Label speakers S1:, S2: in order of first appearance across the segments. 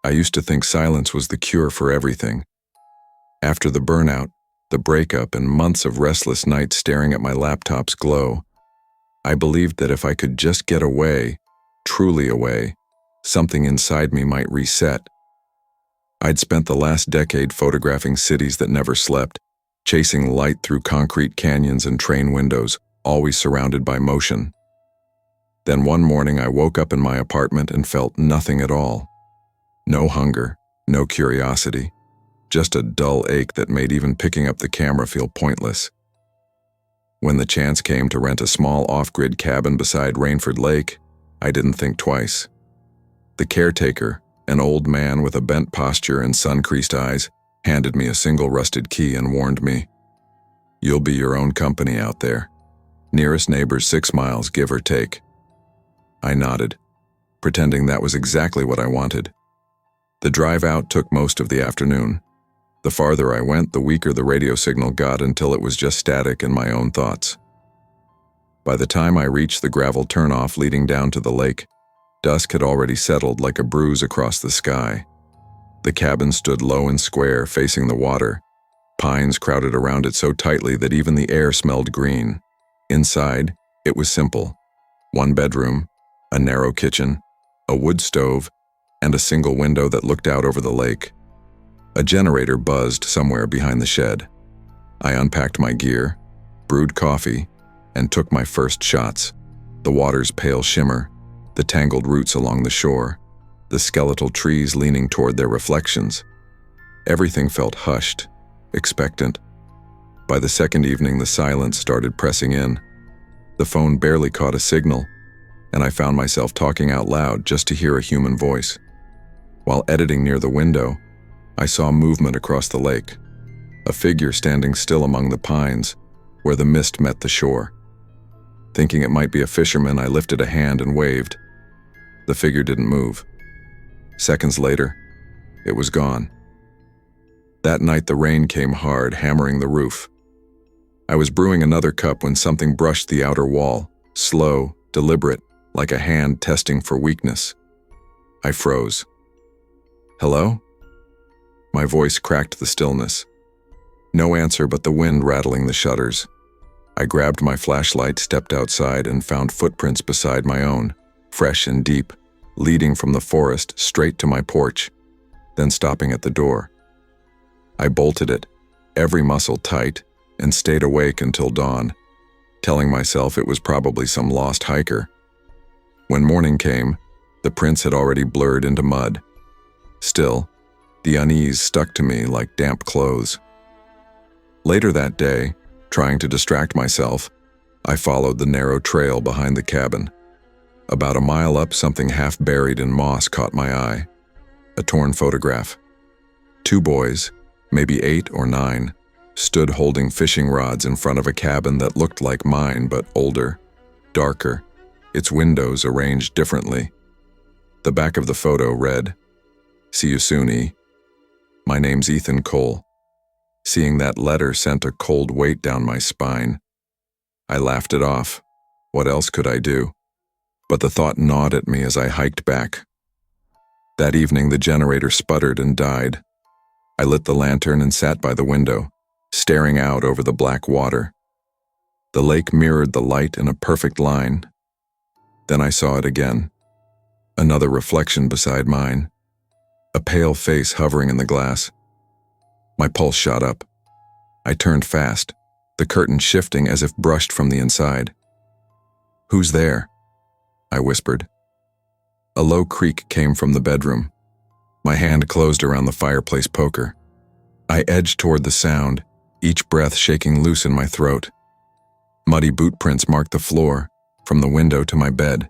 S1: I used to think silence was the cure for everything. After the burnout, the breakup, and months of restless nights staring at my laptop's glow, I believed that if I could just get away, truly away, something inside me might reset. I'd spent the last decade photographing cities that never slept, chasing light through concrete canyons and train windows, always surrounded by motion. Then one morning I woke up in my apartment and felt nothing at all. No hunger, no curiosity, just a dull ache that made even picking up the camera feel pointless. When the chance came to rent a small off-grid cabin beside Rainford Lake, I didn't think twice. The caretaker, an old man with a bent posture and sun-creased eyes, handed me a single rusted key and warned me, "You'll be your own company out there. Nearest neighbor's 6 miles, give or take." I nodded, pretending that was exactly what I wanted. The drive out took most of the afternoon. The farther I went, the weaker the radio signal got until it was just static and my own thoughts. By the time I reached the gravel turnoff leading down to the lake, dusk had already settled like a bruise across the sky. The cabin stood low and square, facing the water. Pines crowded around it so tightly that even the air smelled green. Inside, it was simple. 1 bedroom, a narrow kitchen, a wood stove, and a single window that looked out over the lake. A generator buzzed somewhere behind the shed. I unpacked my gear, brewed coffee, and took my first shots. The water's pale shimmer, the tangled roots along the shore, the skeletal trees leaning toward their reflections. Everything felt hushed, expectant. By the second evening, the silence started pressing in. The phone barely caught a signal, and I found myself talking out loud just to hear a human voice. While editing near the window, I saw movement across the lake, a figure standing still among the pines, where the mist met the shore. Thinking it might be a fisherman, I lifted a hand and waved. The figure didn't move. Seconds later, it was gone. That night the rain came hard, hammering the roof. I was brewing another cup when something brushed the outer wall, slow, deliberate, like a hand testing for weakness. I froze. "Hello?" My voice cracked the stillness. No answer but the wind rattling the shutters. I grabbed my flashlight, stepped outside, and found footprints beside my own, fresh and deep, leading from the forest straight to my porch, then stopping at the door. I bolted it, every muscle tight, and stayed awake until dawn, telling myself it was probably some lost hiker. When morning came, the prints had already blurred into mud. Still, the unease stuck to me like damp clothes. Later that day, trying to distract myself, I followed the narrow trail behind the cabin. About a mile up, something half buried in moss caught my eye. A torn photograph. 2 boys, maybe 8 or 9, stood holding fishing rods in front of a cabin that looked like mine but older, darker, its windows arranged differently. The back of the photo read, "See you soon, E. My name's Ethan Cole." Seeing that letter sent a cold weight down my spine. I laughed it off. What else could I do? But the thought gnawed at me as I hiked back. That evening, the generator sputtered and died. I lit the lantern and sat by the window, staring out over the black water. The lake mirrored the light in a perfect line. Then I saw it again. Another reflection beside mine. A pale face hovering in the glass. My pulse shot up. I turned fast, the curtain shifting as if brushed from the inside. "Who's there?" I whispered. A low creak came from the bedroom. My hand closed around the fireplace poker. I edged toward the sound, each breath shaking loose in my throat. Muddy boot prints marked the floor, from the window to my bed.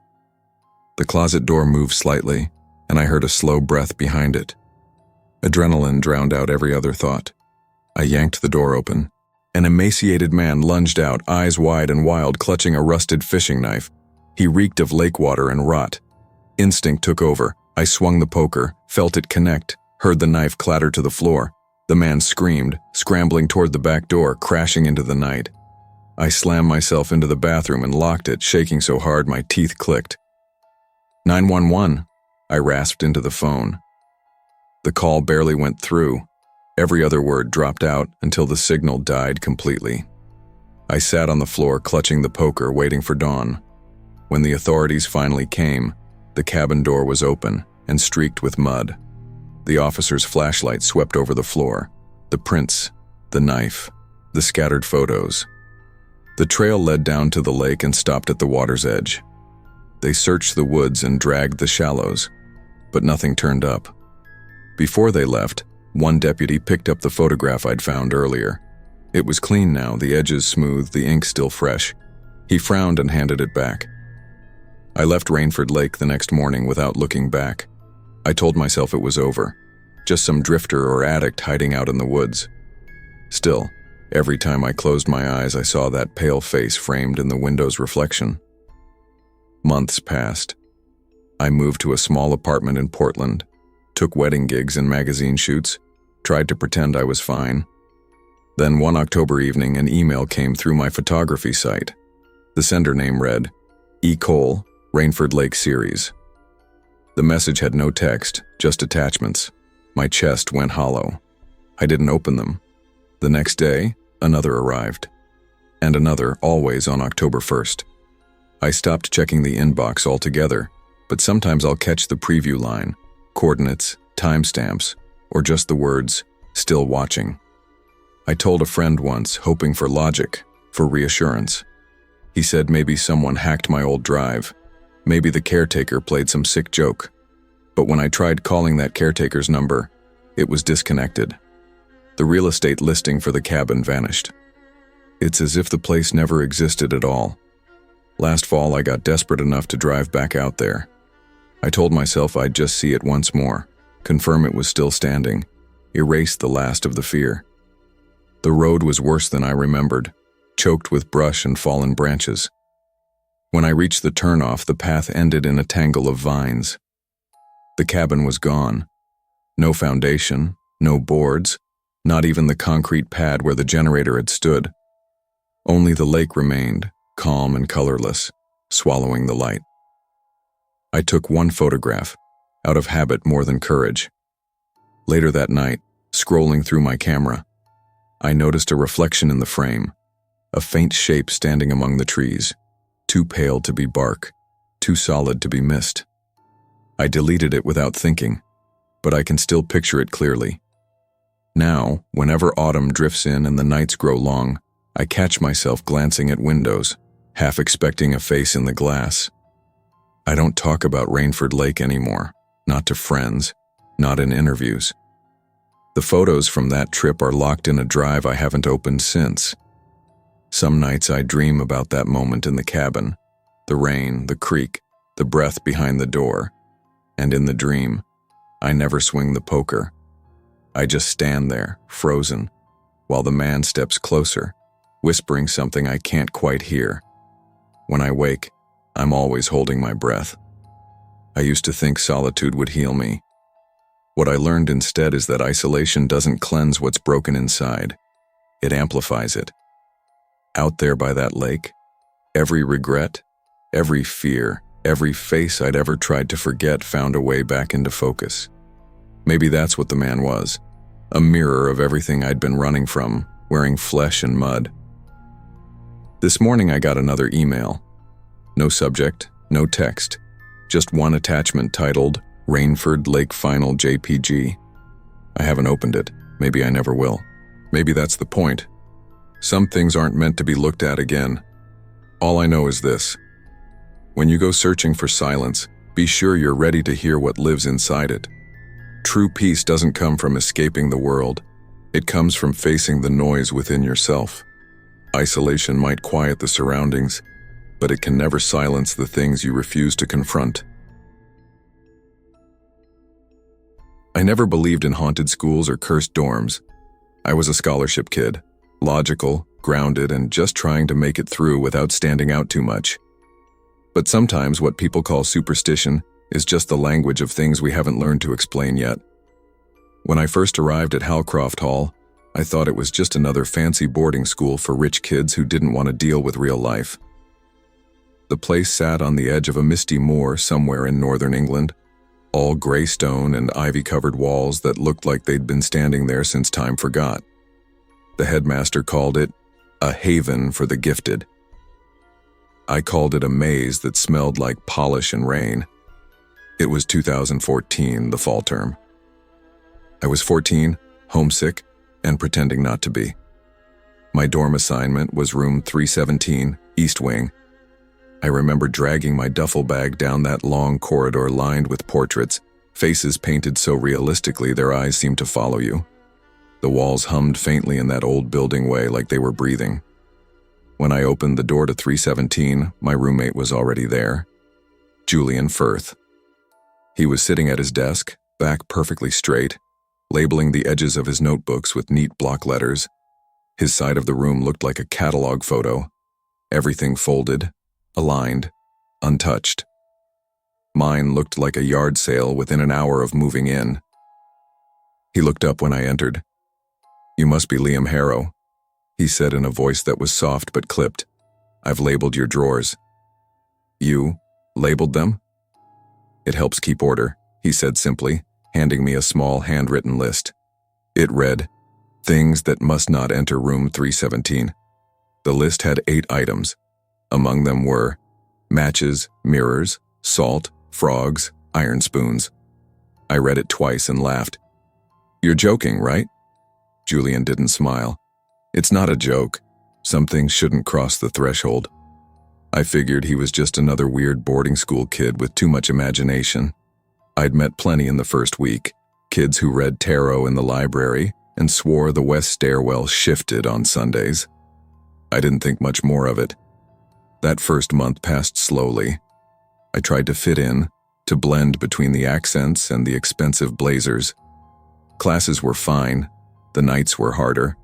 S1: The closet door moved slightly, and I heard a slow breath behind it. Adrenaline drowned out every other thought. I yanked the door open. An emaciated man lunged out, eyes wide and wild, clutching a rusted fishing knife. He reeked of lake water and rot. Instinct took over. I swung the poker, felt it connect, heard the knife clatter to the floor. The man screamed, scrambling toward the back door, crashing into the night. I slammed myself into the bathroom and locked it, shaking so hard my teeth clicked. 911, I rasped into the phone. The call barely went through. Every other word dropped out until the signal died completely. I sat on the floor clutching the poker, waiting for dawn. When the authorities finally came, the cabin door was open and streaked with mud. The officer's flashlight swept over the floor, the prints, the knife, the scattered photos. The trail led down to the lake and stopped at the water's edge. They searched the woods and dragged the shallows, but nothing turned up. Before they left, one deputy picked up the photograph I'd found earlier. It was clean now, the edges smooth, the ink still fresh. He frowned and handed it back. I left Rainford Lake the next morning without looking back. I told myself it was over, just some drifter or addict hiding out in the woods. Still, every time I closed my eyes, I saw that pale face framed in the window's reflection. Months passed. I moved to a small apartment in Portland, took wedding gigs and magazine shoots, tried to pretend I was fine. Then one October evening, an email came through my photography site. The sender name read, E. Cole, Rainford Lake Series. The message had no text, just attachments. My chest went hollow. I didn't open them. The next day, another arrived. And another, always on October 1st. I stopped checking the inbox altogether, but sometimes I'll catch the preview line, coordinates, timestamps, or just the words, still watching. I told a friend once, hoping for logic, for reassurance. He said maybe someone hacked my old drive. Maybe the caretaker played some sick joke. But when I tried calling that caretaker's number, it was disconnected. The real estate listing for the cabin vanished. It's as if the place never existed at all. Last fall, I got desperate enough to drive back out there. I told myself I'd just see it once more, confirm it was still standing, erase the last of the fear. The road was worse than I remembered, choked with brush and fallen branches. When I reached the turnoff, the path ended in a tangle of vines. The cabin was gone. No foundation, no boards, not even the concrete pad where the generator had stood. Only the lake remained, calm and colorless, swallowing the light. I took one photograph, out of habit more than courage. Later that night, scrolling through my camera, I noticed a reflection in the frame, a faint shape standing among the trees, too pale to be bark, too solid to be mist. I deleted it without thinking, but I can still picture it clearly. Now, whenever autumn drifts in and the nights grow long, I catch myself glancing at windows, half expecting a face in the glass. I don't talk about Rainford Lake anymore, not to friends, not in interviews. The photos from that trip are locked in a drive I haven't opened since. Some nights I dream about that moment in the cabin, the rain, the creek, the breath behind the door. And in the dream, I never swing the poker. I just stand there, frozen, while the man steps closer, whispering something I can't quite hear. When I wake, I'm always holding my breath. I used to think solitude would heal me. What I learned instead is that isolation doesn't cleanse what's broken inside. It amplifies it. Out there by that lake, every regret, every fear, every face I'd ever tried to forget found a way back into focus. Maybe that's what the man was, a mirror of everything I'd been running from, wearing flesh and mud. This morning I got another email. No subject, no text, just one attachment titled, Rainford Lake Final JPG. I haven't opened it. Maybe I never will. Maybe that's the point. Some things aren't meant to be looked at again. All I know is this. When you go searching for silence, be sure you're ready to hear what lives inside it. True peace doesn't come from escaping the world. It comes from facing the noise within yourself. Isolation might quiet the surroundings, but it can never silence the things you refuse to confront. I never believed in haunted schools or cursed dorms. I was a scholarship kid, logical, grounded, and just trying to make it through without standing out too much. But sometimes what people call superstition is just the language of things we haven't learned to explain yet. When I first arrived at Halcroft Hall, I thought it was just another fancy boarding school for rich kids who didn't want to deal with real life. The place sat on the edge of a misty moor somewhere in northern England, all gray stone and ivy-covered walls that looked like they'd been standing there since time forgot. The headmaster called it a haven for the gifted. I called it a maze that smelled like polish and rain. It was 2014, the fall term. I was 14, homesick, and pretending not to be. My dorm assignment was room 317, East Wing. I remember dragging my duffel bag down that long corridor lined with portraits, faces painted so realistically their eyes seemed to follow you. The walls hummed faintly in that old building way like they were breathing. When I opened the door to 317, my roommate was already there. Julian Firth. He was sitting at his desk, back perfectly straight, labeling the edges of his notebooks with neat block letters. His side of the room looked like a catalog photo. Everything folded, aligned, untouched. Mine looked like a yard sale within an hour of moving in. He looked up when I entered. "You must be Liam Harrow," he said in a voice that was soft but clipped. "I've labeled your drawers." "You labeled them?" "It helps keep order," he said simply, handing me a small handwritten list. It read, "Things that must not enter room 317. The list had 8 items. Among them were matches, mirrors, salt, frogs, iron spoons. I read it twice and laughed. "You're joking, right?" Julian didn't smile. "It's not a joke. Some things shouldn't cross the threshold." I figured he was just another weird boarding school kid with too much imagination. I'd met plenty in the first week, kids who read tarot in the library and swore the west stairwell shifted on Sundays. I didn't think much more of it. That first month passed slowly. I tried to fit in, to blend between the accents and the expensive blazers. Classes were fine. The nights were harder.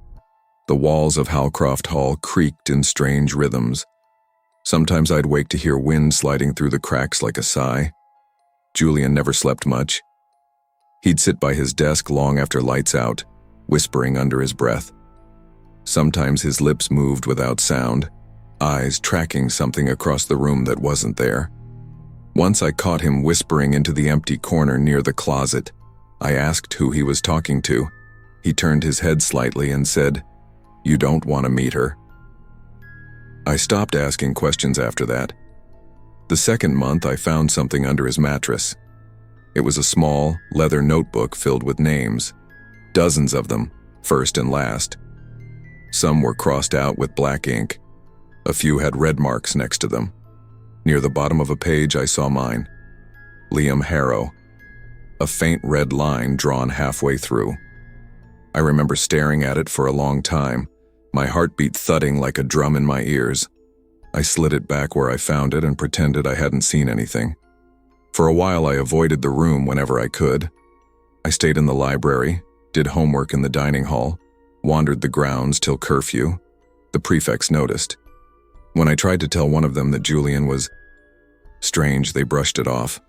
S1: The walls of Halcroft Hall creaked in strange rhythms. Sometimes I'd wake to hear wind sliding through the cracks like a sigh. Julian never slept much. He'd sit by his desk long after lights out, whispering under his breath. Sometimes his lips moved without sound, eyes tracking something across the room that wasn't there. Once I caught him whispering into the empty corner near the closet. I asked who he was talking to. He turned his head slightly and said, "You don't want to meet her." I stopped asking questions after that. The second month, I found something under his mattress. It was a small, leather notebook filled with names. Dozens of them, first and last. Some were crossed out with black ink. A few had red marks next to them. Near the bottom of a page, I saw mine. Liam Harrow. A faint red line drawn halfway through. I remember staring at it for a long time, my heartbeat thudding like a drum in my ears. I slid it back where I found it and pretended I hadn't seen anything. For a while, I avoided the room whenever I could. I stayed in the library, did homework in the dining hall, wandered the grounds till curfew. The prefects noticed. When I tried to tell one of them that Julian was strange, they brushed it off.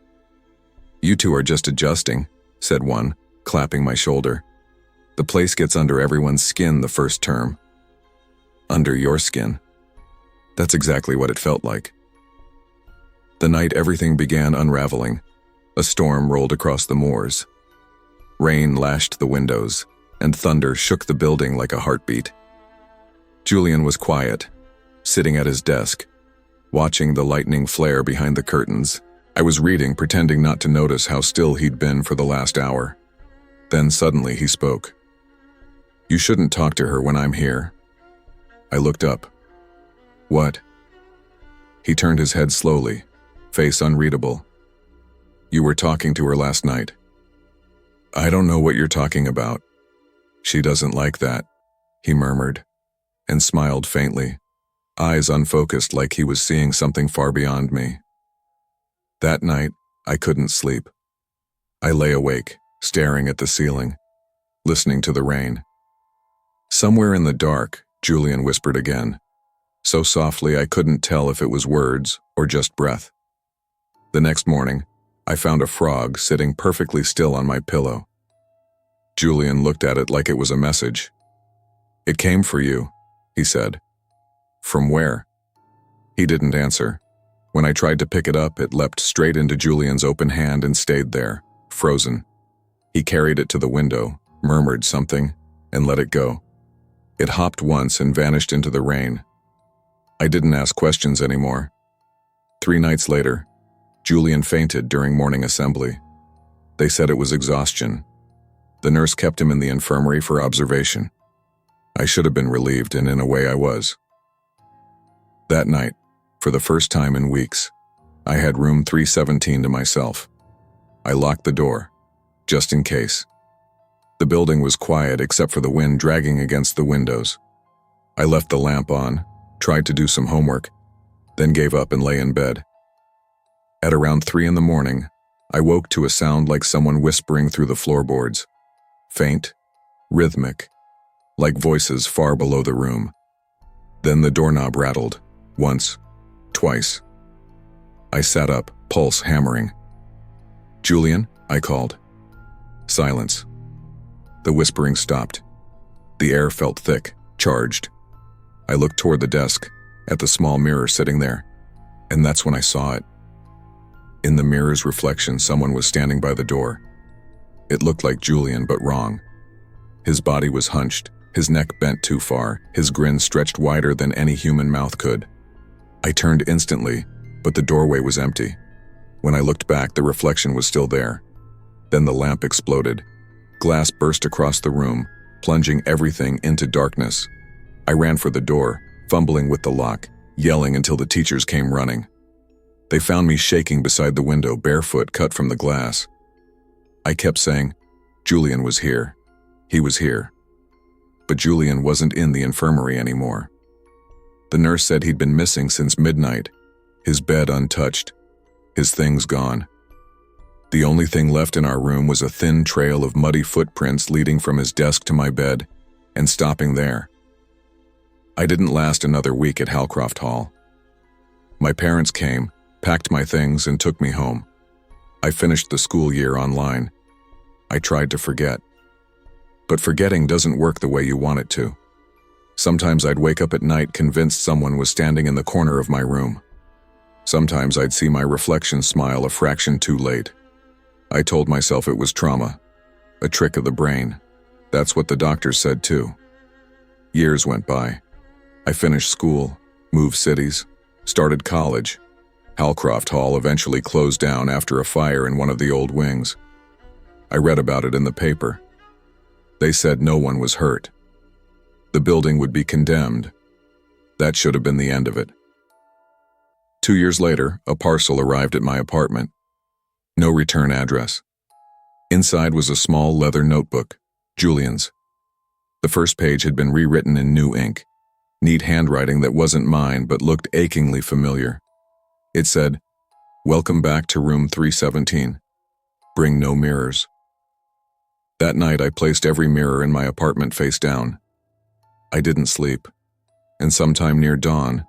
S1: "You two are just adjusting," said one, clapping my shoulder. "The place gets under everyone's skin the first term." Under your skin. That's exactly what it felt like. The night everything began unraveling, a storm rolled across the moors. Rain lashed the windows, and thunder shook the building like a heartbeat. Julian was quiet, sitting at his desk, watching the lightning flare behind the curtains. I was reading, pretending not to notice how still he'd been for the last hour. Then suddenly he spoke. "You shouldn't talk to her when I'm here." I looked up. "What?" He turned his head slowly, face unreadable. "You were talking to her last night." "I don't know what you're talking about." "She doesn't like that," he murmured, and smiled faintly, eyes unfocused like he was seeing something far beyond me. That night, I couldn't sleep. I lay awake, staring at the ceiling, listening to the rain. Somewhere in the dark, Julian whispered again, so softly I couldn't tell if it was words or just breath. The next morning, I found a frog sitting perfectly still on my pillow. Julian looked at it like it was a message. "It came for you," he said. "From where?" He didn't answer. When I tried to pick it up, it leapt straight into Julian's open hand and stayed there, frozen. He carried it to the window, murmured something, and let it go. It hopped once and vanished into the rain. I didn't ask questions anymore. 3 nights later, Julian fainted during morning assembly. They said it was exhaustion. The nurse kept him in the infirmary for observation. I should have been relieved, and in a way I was. That night, for the first time in weeks, I had room 317 to myself. I locked the door, just in case. The building was quiet except for the wind dragging against the windows. I left the lamp on, tried to do some homework, then gave up and lay in bed. At around 3 in the morning, I woke to a sound like someone whispering through the floorboards. Faint, rhythmic, like voices far below the room. Then the doorknob rattled, once, twice. I sat up, pulse hammering. "Julian?" I called. Silence. The whispering stopped. The air felt thick, charged. I looked toward the desk, at the small mirror sitting there, and that's when I saw it. In the mirror's reflection, someone was standing by the door. It looked like Julian, but wrong. His body was hunched, his neck bent too far, his grin stretched wider than any human mouth could. I turned instantly, but the doorway was empty. When I looked back, the reflection was still there. Then the lamp exploded. Glass burst across the room, plunging everything into darkness. I ran for the door, fumbling with the lock, yelling until the teachers came running. They found me shaking beside the window, barefoot, cut from the glass. I kept saying, "Julian was here. He was here." But Julian wasn't in the infirmary anymore. The nurse said he'd been missing since midnight, his bed untouched, his things gone. The only thing left in our room was a thin trail of muddy footprints leading from his desk to my bed and stopping there. I didn't last another week at Halcroft Hall. My parents came, packed my things, and took me home. I finished the school year online. I tried to forget. But forgetting doesn't work the way you want it to. Sometimes I'd wake up at night convinced someone was standing in the corner of my room. Sometimes I'd see my reflection smile a fraction too late. I told myself it was trauma, a trick of the brain. That's what the doctors said too. Years went by. I finished school, moved cities, started college. Halcroft Hall eventually closed down after a fire in one of the old wings. I read about it in the paper. They said no one was hurt. The building would be condemned. That should have been the end of it. 2 years later, a parcel arrived at my apartment. No return address. Inside was a small leather notebook, Julian's. The first page had been rewritten in new ink, neat handwriting that wasn't mine but looked achingly familiar. It said, "Welcome back to room 317. Bring no mirrors." That night I placed every mirror in my apartment face down. I didn't sleep, and sometime near dawn,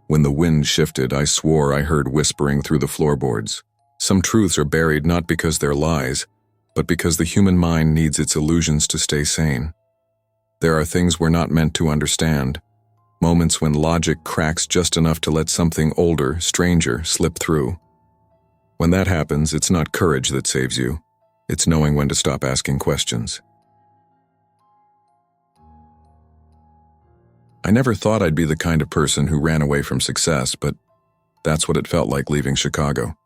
S1: when the wind shifted, I swore I heard whispering through the floorboards. Some truths are buried not because they're lies, but because the human mind needs its illusions to stay sane. There are things we're not meant to understand, moments when logic cracks just enough to let something older, stranger, slip through. When that happens, it's not courage that saves you. It's knowing when to stop asking questions. I never thought I'd be the kind of person who ran away from success, but that's what it felt like leaving Chicago.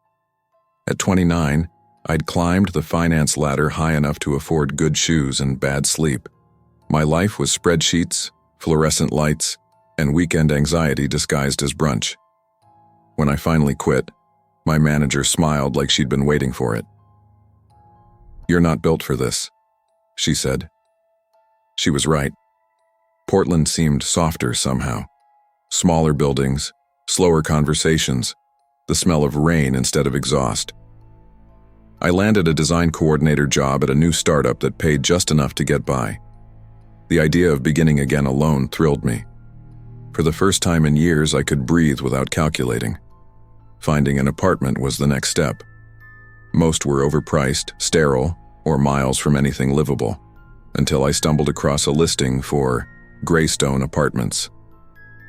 S1: At 29, I'd climbed the finance ladder high enough to afford good shoes and bad sleep. My life was spreadsheets, fluorescent lights, and weekend anxiety disguised as brunch. When I finally quit, my manager smiled like she'd been waiting for it. "You're not built for this," she said. She was right. Portland seemed softer somehow. Smaller buildings, slower conversations, the smell of rain instead of exhaust. I landed a design coordinator job at a new startup that paid just enough to get by. The idea of beginning again alone thrilled me. For the first time in years, I could breathe without calculating. Finding an apartment was the next step. Most were overpriced, sterile, or miles from anything livable, until I stumbled across a listing for Greystone Apartments.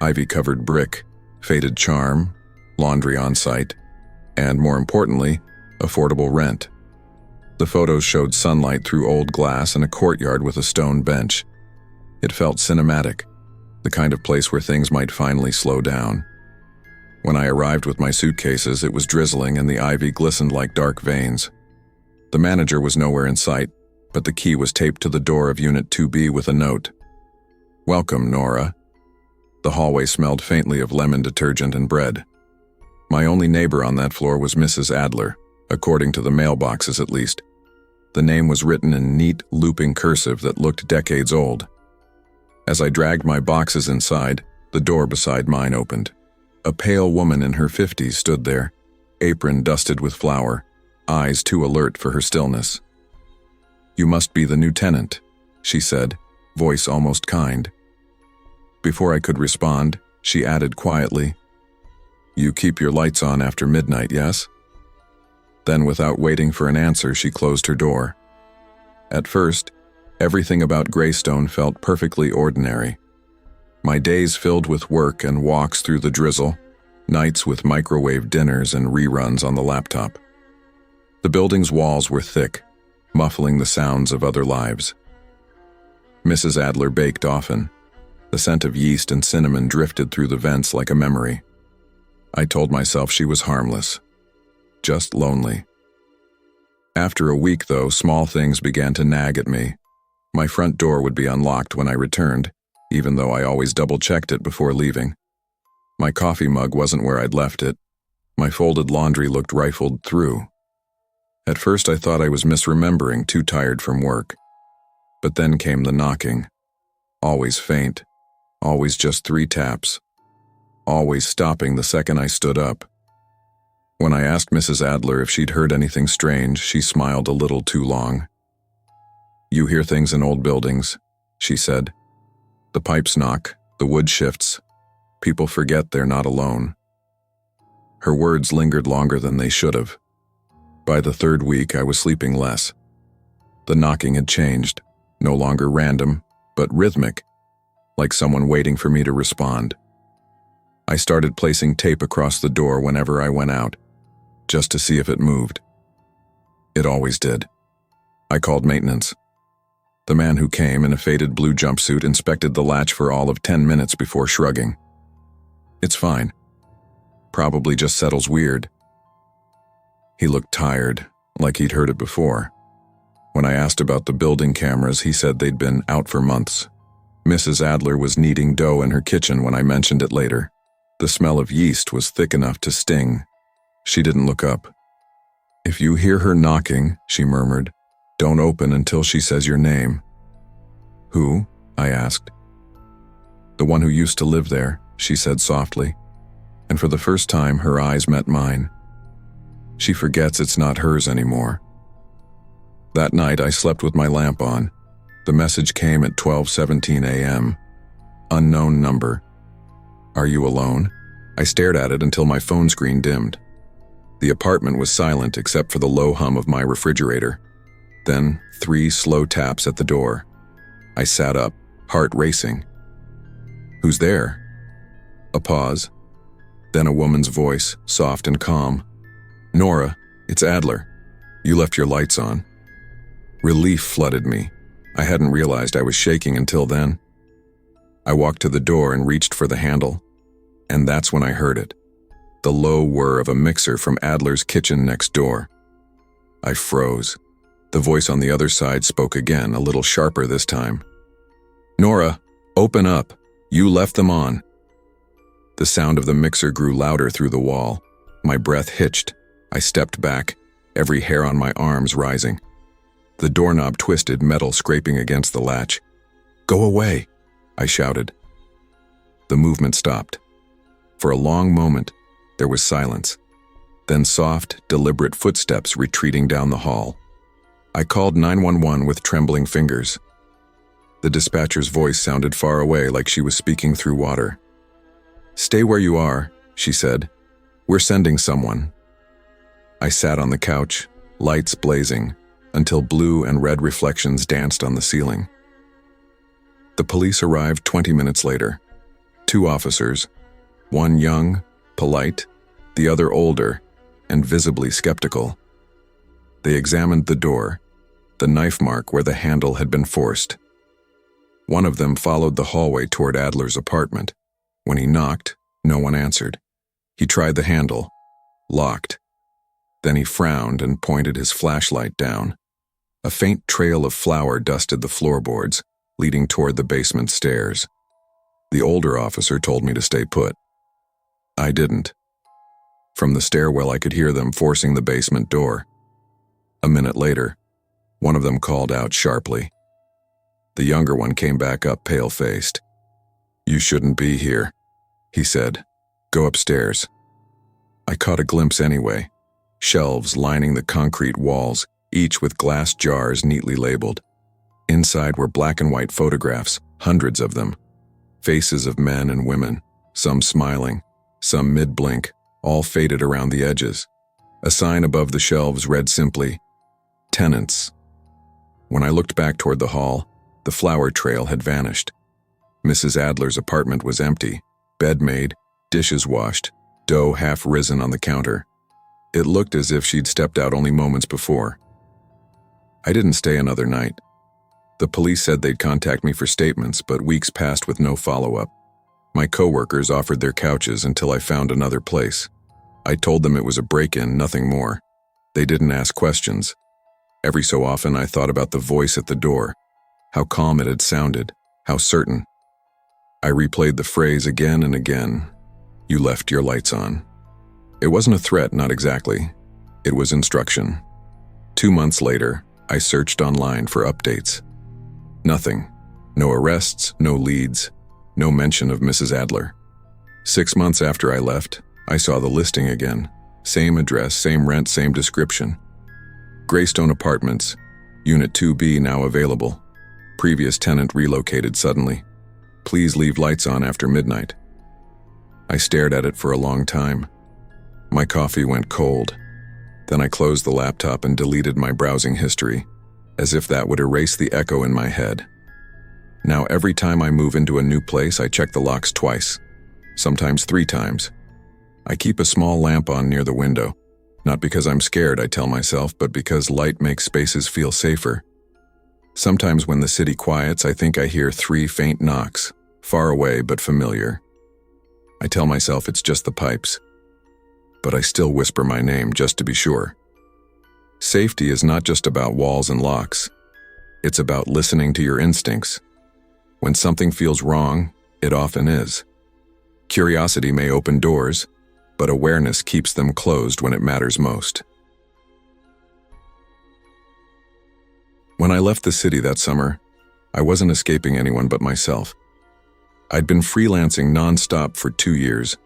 S1: Ivy-covered brick, faded charm, laundry on site, and more importantly, affordable rent. The photos showed sunlight through old glass and a courtyard with a stone bench. It felt cinematic, the kind of place where things might finally slow down. When I arrived with my suitcases, it was drizzling and the ivy glistened like dark veins. The manager was nowhere in sight, but the key was taped to the door of Unit 2B with a note. "Welcome, Nora." The hallway smelled faintly of lemon detergent and bread. My only neighbor on that floor was Mrs. Adler, according to the mailboxes at least. The name was written in neat, looping cursive that looked decades old. As I dragged my boxes inside, the door beside mine opened. A pale woman in her 50s stood there, apron dusted with flour, eyes too alert for her stillness. "You must be the new tenant," she said, voice almost kind. Before I could respond, she added quietly, "You keep your lights on after midnight, yes?" Then, without waiting for an answer, she closed her door. At first, everything about Greystone felt perfectly ordinary. My days filled with work and walks through the drizzle, nights with microwave dinners and reruns on the laptop. The building's walls were thick, muffling the sounds of other lives. Mrs. Adler baked often. The scent of yeast and cinnamon drifted through the vents like a memory. I told myself she was harmless, just lonely. After a week, though, small things began to nag at me. My front door would be unlocked when I returned, even though I always double-checked it before leaving. My coffee mug wasn't where I'd left it. My folded laundry looked rifled through. At first I thought I was misremembering, too tired from work. But then came the knocking. Always faint. Always just 3 taps. Always stopping the second I stood up. When I asked Mrs. Adler if she'd heard anything strange, she smiled a little too long. "You hear things in old buildings," she said. "The pipes knock, the wood shifts. People forget they're not alone." Her words lingered longer than they should have. By the 3rd week, I was sleeping less. The knocking had changed, no longer random, but rhythmic, like someone waiting for me to respond. I started placing tape across the door whenever I went out, just to see if it moved. It always did. I called maintenance. The man who came in a faded blue jumpsuit inspected the latch for all of 10 minutes before shrugging. "It's fine. Probably just settles weird." He looked tired, like he'd heard it before. When I asked about the building cameras, he said they'd been out for months. Mrs. Adler was kneading dough in her kitchen when I mentioned it later. The smell of yeast was thick enough to sting. She didn't look up. "If you hear her knocking," she murmured, "don't open until she says your name." "Who?" I asked. "The one who used to live there," she said softly, and for the first time her eyes met mine. She forgets it's not hers anymore. That night I slept with my lamp on. The message came at 12:17 a.m. Unknown number. "Are you alone?" I stared at it until my phone screen dimmed. The apartment was silent except for the low hum of my refrigerator. Then 3 slow taps at the door. I sat up, heart racing. "Who's there?" A pause. Then a woman's voice, soft and calm. "Nora, it's Adler. You left your lights on." Relief flooded me. I hadn't realized I was shaking until then. I walked to the door and reached for the handle. And that's when I heard it. The low whir of a mixer from Adler's kitchen next door. I froze. The voice on the other side spoke again, a little sharper this time. "Nora, open up. You left them on." The sound of the mixer grew louder through the wall. My breath hitched. I stepped back, every hair on my arms rising. The doorknob twisted, metal scraping against the latch. "Go away," I shouted. The movement stopped. For a long moment, there was silence. Then soft, deliberate footsteps retreating down the hall. I called 911 with trembling fingers. The dispatcher's voice sounded far away, like she was speaking through water. "Stay where you are," she said. "We're sending someone." I sat on the couch, lights blazing, until blue and red reflections danced on the ceiling. The police arrived 20 minutes later. 2 officers, one young, polite, the other older, and visibly skeptical. They examined the door, the knife mark where the handle had been forced. One of them followed the hallway toward Adler's apartment. When he knocked, no one answered. He tried the handle, locked. Then he frowned and pointed his flashlight down. A faint trail of flour dusted the floorboards, leading toward the basement stairs. The older officer told me to stay put. I didn't. From the stairwell, I could hear them forcing the basement door. A minute later, one of them called out sharply. The younger one came back up pale-faced. "You shouldn't be here," he said. "Go upstairs." I caught a glimpse anyway. Shelves lining the concrete walls, each with glass jars neatly labeled. Inside were black and white photographs, hundreds of them. Faces of men and women, some smiling, some mid-blink, all faded around the edges. A sign above the shelves read simply, "Tenants." When I looked back toward the hall, the flour trail had vanished. Mrs. Adler's apartment was empty, bed made, dishes washed, dough half risen on the counter. It looked as if she'd stepped out only moments before. I didn't stay another night. The police said they'd contact me for statements, but weeks passed with no follow-up. My coworkers offered their couches until I found another place. I told them it was a break-in, nothing more. They didn't ask questions. Every so often I thought about the voice at the door, how calm it had sounded, how certain. I replayed the phrase again and again. "You left your lights on." It wasn't a threat, not exactly. It was instruction. 2 months later, I searched online for updates. Nothing. No arrests, no leads, no mention of Mrs. Adler. 6 months after I left, I saw the listing again. Same address, same rent, same description. Greystone Apartments, Unit 2B now available. Previous tenant relocated suddenly. Please leave lights on after midnight. I stared at it for a long time. My coffee went cold. Then I closed the laptop and deleted my browsing history, as if that would erase the echo in my head. Now every time I move into a new place, I check the locks twice, sometimes 3 times. I keep a small lamp on near the window, not because I'm scared, I tell myself, but because light makes spaces feel safer. Sometimes when the city quiets, I think I hear 3 faint knocks, far away but familiar. I tell myself it's just the pipes, but I still whisper my name just to be sure. Safety is not just about walls and locks. It's about listening to your instincts. When something feels wrong, it often is. Curiosity may open doors, but awareness keeps them closed when it matters most. When I left the city that summer, I wasn't escaping anyone but myself. I'd been freelancing nonstop for 2 years,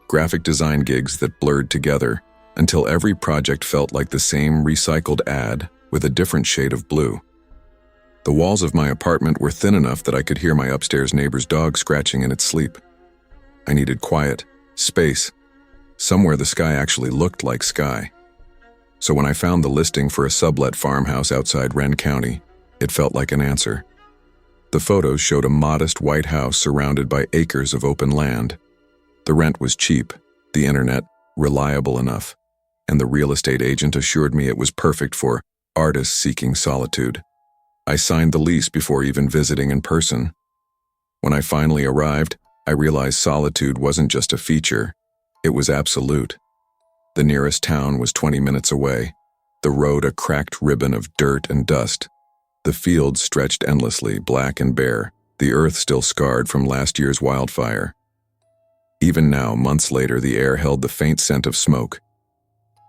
S1: graphic design gigs that blurred together until every project felt like the same recycled ad with a different shade of blue. The walls of my apartment were thin enough that I could hear my upstairs neighbor's dog scratching in its sleep. I needed quiet, space, somewhere the sky actually looked like sky. So when I found the listing for a sublet farmhouse outside Wren County, it felt like an answer. The photos showed a modest white house surrounded by acres of open land. The rent was cheap, the internet reliable enough, and the real estate agent assured me it was perfect for artists seeking solitude. I signed the lease before even visiting in person. When I finally arrived, I realized solitude wasn't just a feature, it was absolute. The nearest town was 20 minutes away, the road a cracked ribbon of dirt and dust. The fields stretched endlessly, black and bare, the earth still scarred from last year's wildfire. Even now, months later, the air held the faint scent of smoke.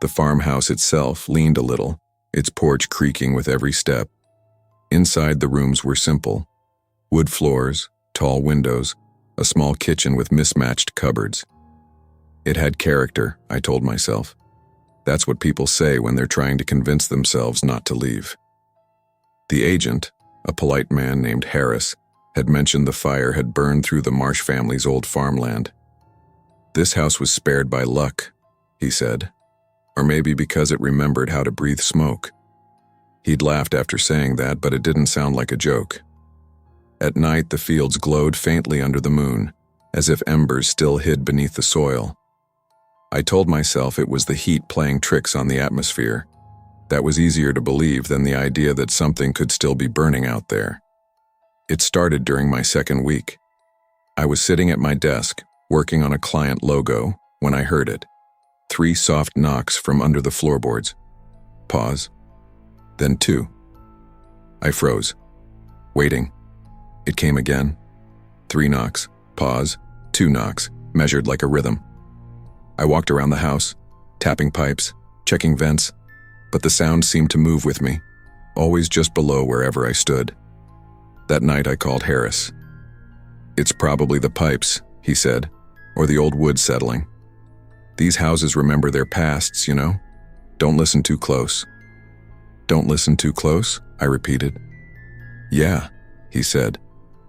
S1: The farmhouse itself leaned a little, its porch creaking with every step. Inside, the rooms were simple. Wood floors, tall windows, a small kitchen with mismatched cupboards. It had character, I told myself. That's what people say when they're trying to convince themselves not to leave. The agent, a polite man named Harris, had mentioned the fire had burned through the Marsh family's old farmland. This house was spared by luck, he said, or maybe because it remembered how to breathe smoke. He'd laughed after saying that, but it didn't sound like a joke. At night, the fields glowed faintly under the moon, as if embers still hid beneath the soil. I told myself it was the heat playing tricks on the atmosphere. That was easier to believe than the idea that something could still be burning out there. It started during my second week. I was sitting at my desk, working on a client logo, when I heard it. 3 soft knocks from under the floorboards. Pause. Then 2. I froze. Waiting. It came again. 3 knocks. Pause. 2 knocks, measured like a rhythm. I walked around the house, tapping pipes, checking vents, but the sound seemed to move with me, always just below wherever I stood. That night I called Harris. "It's probably the pipes," he said, "or the old wood settling. These houses remember their pasts, you know? Don't listen too close." "Don't listen too close?" I repeated. "Yeah," he said,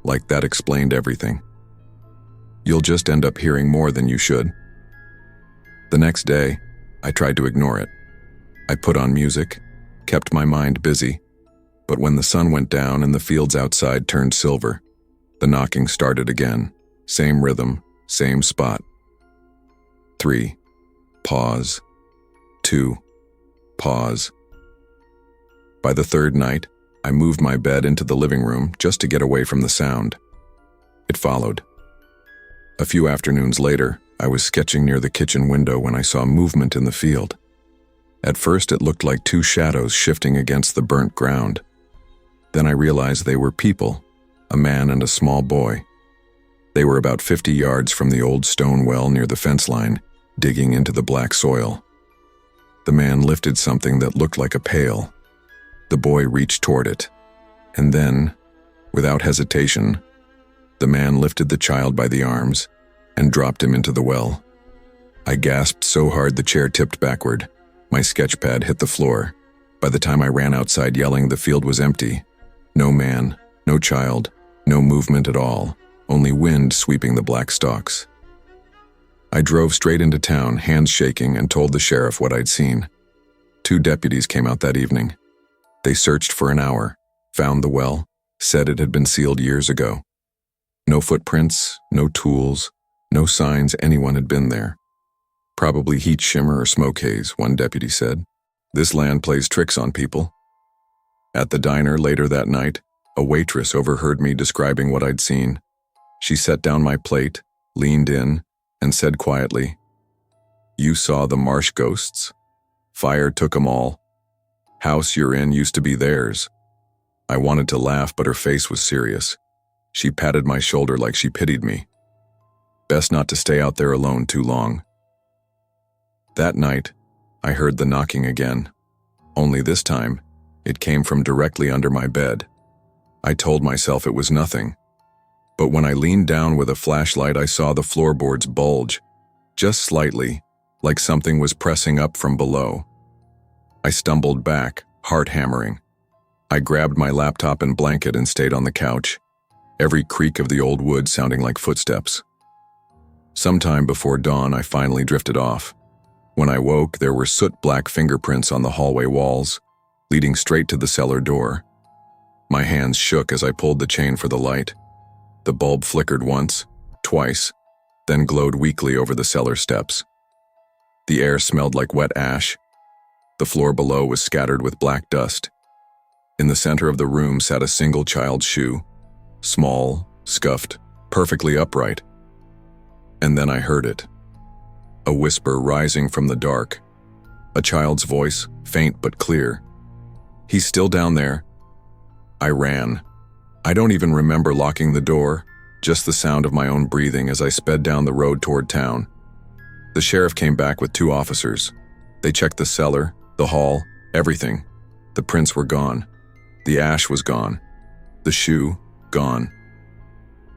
S1: like that explained everything. "You'll just end up hearing more than you should." The next day, I tried to ignore it. I put on music, kept my mind busy, but when the sun went down and the fields outside turned silver, the knocking started again. Same rhythm, same spot. 3. Pause. 2. Pause. By the third night, I moved my bed into the living room just to get away from the sound. It followed. A few afternoons later, I was sketching near the kitchen window when I saw movement in the field. At first, it looked like 2 shadows shifting against the burnt ground. Then I realized they were people, a man and a small boy. They were about 50 yards from the old stone well near the fence line, digging into the black soil. The man lifted something that looked like a pail. The boy reached toward it, and then, without hesitation, the man lifted the child by the arms and dropped him into the well. I gasped so hard the chair tipped backward. My sketch pad hit the floor. By the time I ran outside yelling, the field was empty. No man, no child, no movement at all, only wind sweeping the black stalks. I drove straight into town, hands shaking, and told the sheriff what I'd seen. 2 deputies came out that evening. They searched for an hour, found the well, said it had been sealed years ago. No footprints, no tools, no signs anyone had been there. "Probably heat shimmer or smoke haze," one deputy said. "This land plays tricks on people." At the diner later that night, a waitress overheard me describing what I'd seen. She set down my plate, leaned in, and said quietly, "You saw the marsh ghosts? Fire took 'em all. House you're in used to be theirs." I wanted to laugh, but her face was serious. She patted my shoulder like she pitied me. Best not to stay out there alone too long. That night, I heard the knocking again. Only this time, it came from directly under my bed. I told myself it was nothing. But when I leaned down with a flashlight, I saw the floorboards bulge, just slightly, like something was pressing up from below. I stumbled back, heart hammering. I grabbed my laptop and blanket and stayed on the couch, every creak of the old wood sounding like footsteps. Sometime before dawn, I finally drifted off. When I woke, there were soot-black fingerprints on the hallway walls, leading straight to the cellar door. My hands shook as I pulled the chain for the light. The bulb flickered once, twice, then glowed weakly over the cellar steps. The air smelled like wet ash. The floor below was scattered with black dust. In the center of the room sat a single child's shoe, small, scuffed, perfectly upright. And then I heard it. A whisper rising from the dark. A child's voice, faint but clear. "He's still down there." I ran. I don't even remember locking the door, just the sound of my own breathing as I sped down the road toward town. The sheriff came back with 2 officers. They checked the cellar, the hall, everything. The prints were gone. The ash was gone. The shoe, gone.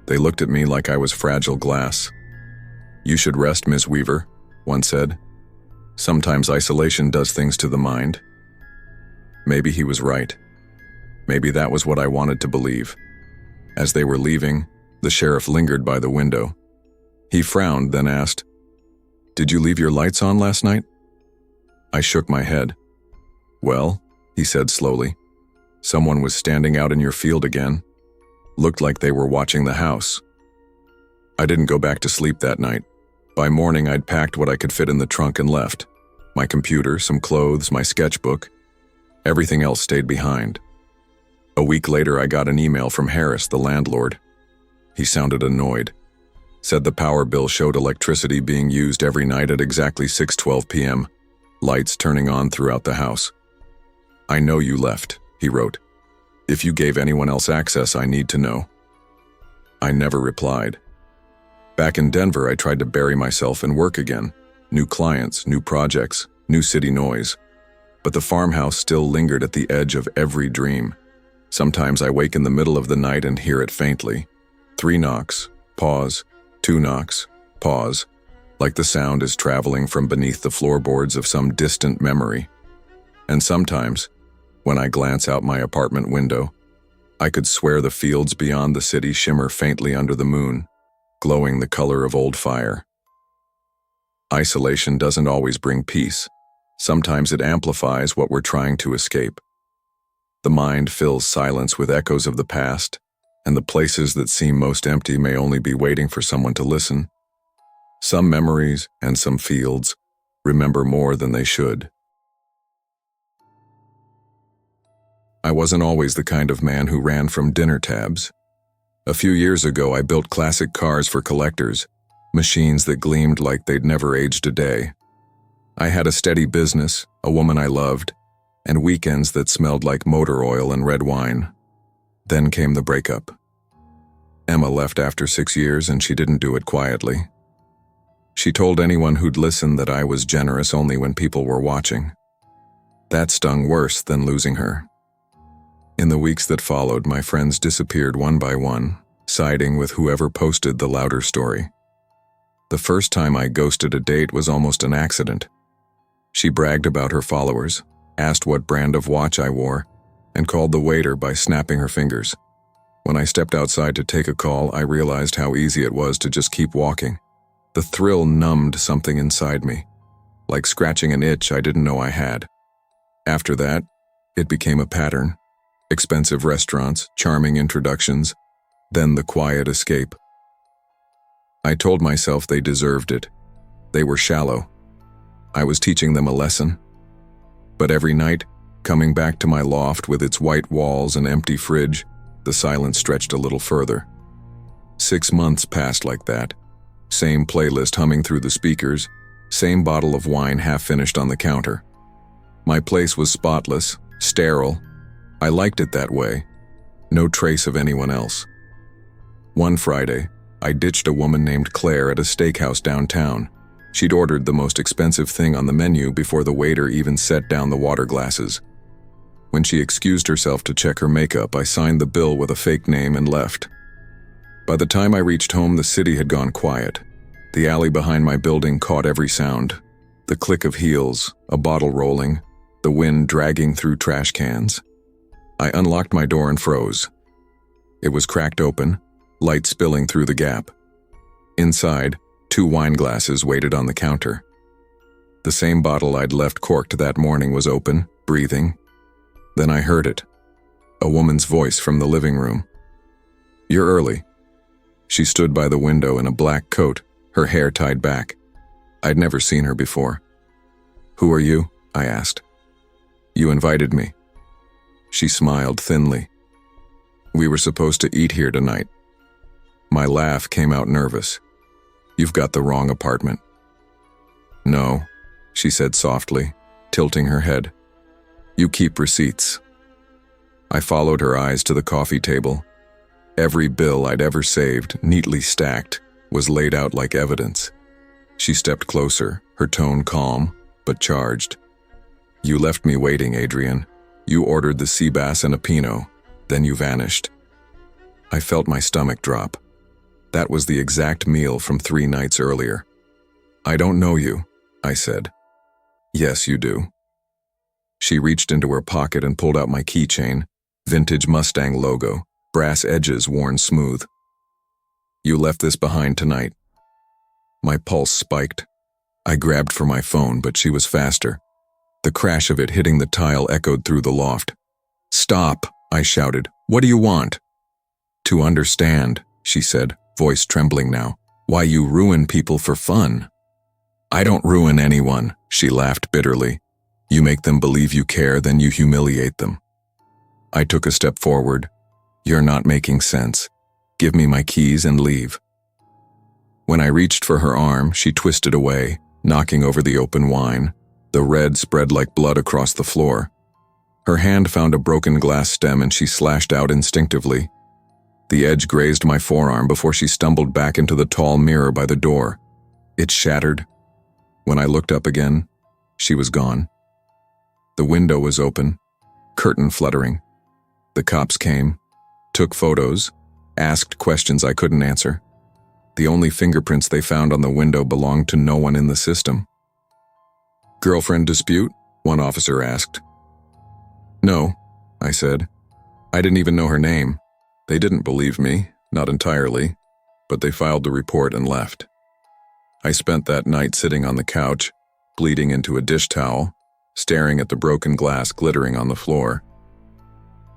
S1: They looked at me like I was fragile glass. "You should rest, Miss Weaver," one said. "Sometimes isolation does things to the mind." Maybe he was right. Maybe that was what I wanted to believe. As they were leaving, the sheriff lingered by the window. He frowned, then asked, "Did you leave your lights on last night?" I shook my head. "Well," he said slowly, "someone was standing out in your field again. Looked like they were watching the house." I didn't go back to sleep that night. By morning, I'd packed what I could fit in the trunk and left. My computer, some clothes, my sketchbook. Everything else stayed behind. A week later, I got an email from Harris, the landlord. He sounded annoyed. Said the power bill showed electricity being used every night at exactly 6:12 p.m., lights turning on throughout the house. "I know you left," he wrote. "If you gave anyone else access, I need to know." I never replied. Back in Denver, I tried to bury myself in work again. New clients, new projects, new city noise. But the farmhouse still lingered at the edge of every dream. Sometimes I wake in the middle of the night and hear it faintly. 3 knocks, pause, 2 knocks, pause, like the sound is traveling from beneath the floorboards of some distant memory. And sometimes, when I glance out my apartment window, I could swear the fields beyond the city shimmer faintly under the moon, glowing the color of old fire. Isolation doesn't always bring peace. Sometimes it amplifies what we're trying to escape. The mind fills silence with echoes of the past, and the places that seem most empty may only be waiting for someone to listen. Some memories and some fields remember more than they should. I wasn't always the kind of man who ran from dinner tabs. A few years ago, I built classic cars for collectors, machines that gleamed like they'd never aged a day. I had a steady business, a woman I loved, and weekends that smelled like motor oil and red wine. Then came the breakup. Emma left after 6 years, and she didn't do it quietly. She told anyone who'd listen that I was generous only when people were watching. That stung worse than losing her. In the weeks that followed, my friends disappeared one by one, siding with whoever posted the louder story. The first time I ghosted a date was almost an accident. She bragged about her followers, asked what brand of watch I wore, and called the waiter by snapping her fingers. When I stepped outside to take a call, I realized how easy it was to just keep walking. The thrill numbed something inside me, like scratching an itch I didn't know I had. After that, it became a pattern. Expensive restaurants, charming introductions, then the quiet escape. I told myself they deserved it. They were shallow. I was teaching them a lesson. But every night, coming back to my loft with its white walls and empty fridge, the silence stretched a little further. 6 months passed like that. Same playlist humming through the speakers, same bottle of wine half finished on the counter. My place was spotless, sterile. I liked it that way. No trace of anyone else. One Friday, I ditched a woman named Claire at a steakhouse downtown. She'd ordered the most expensive thing on the menu before the waiter even set down the water glasses. When she excused herself to check her makeup, I signed the bill with a fake name and left. By the time I reached home, the city had gone quiet. The alley behind my building caught every sound. The click of heels, a bottle rolling, the wind dragging through trash cans. I unlocked my door and froze. It was cracked open, light spilling through the gap. Inside, 2 wine glasses waited on the counter. The same bottle I'd left corked that morning was open, breathing. Then I heard it. A woman's voice from the living room. "You're early." She stood by the window in a black coat, her hair tied back. I'd never seen her before. "Who are you?" I asked. "You invited me." She smiled thinly. "We were supposed to eat here tonight." My laugh came out nervous. "You've got the wrong apartment." "No," she said softly, tilting her head. "You keep receipts." I followed her eyes to the coffee table. Every bill I'd ever saved, neatly stacked, was laid out like evidence. She stepped closer, her tone calm, but charged. "You left me waiting, Adrian. You ordered the sea bass and a Pinot, then you vanished." I felt my stomach drop. That was the exact meal from 3 nights earlier. "I don't know you," I said. "Yes, you do." She reached into her pocket and pulled out my keychain, vintage Mustang logo, brass edges worn smooth. "You left this behind tonight." My pulse spiked. I grabbed for my phone, but she was faster. The crash of it hitting the tile echoed through the loft. "Stop," I shouted. "What do you want?" "To understand," she said, voice trembling now, "why you ruin people for fun." "I don't ruin anyone," she laughed bitterly. You make them believe you care, then you humiliate them. I took a step forward. You're not making sense. Give me my keys and leave. When I reached for her arm, she twisted away, knocking over the open wine. The red spread like blood across the floor. Her hand found a broken glass stem and she slashed out instinctively. The edge grazed my forearm before she stumbled back into the tall mirror by the door. It shattered. When I looked up again, she was gone. The window was open, curtain fluttering. The cops came, took photos, asked questions I couldn't answer. The only fingerprints they found on the window belonged to no one in the system. "Girlfriend dispute?" one officer asked. "No," I said. I didn't even know her name. They didn't believe me, not entirely, but they filed the report and left. I spent that night sitting on the couch, bleeding into a dish towel, staring at the broken glass glittering on the floor.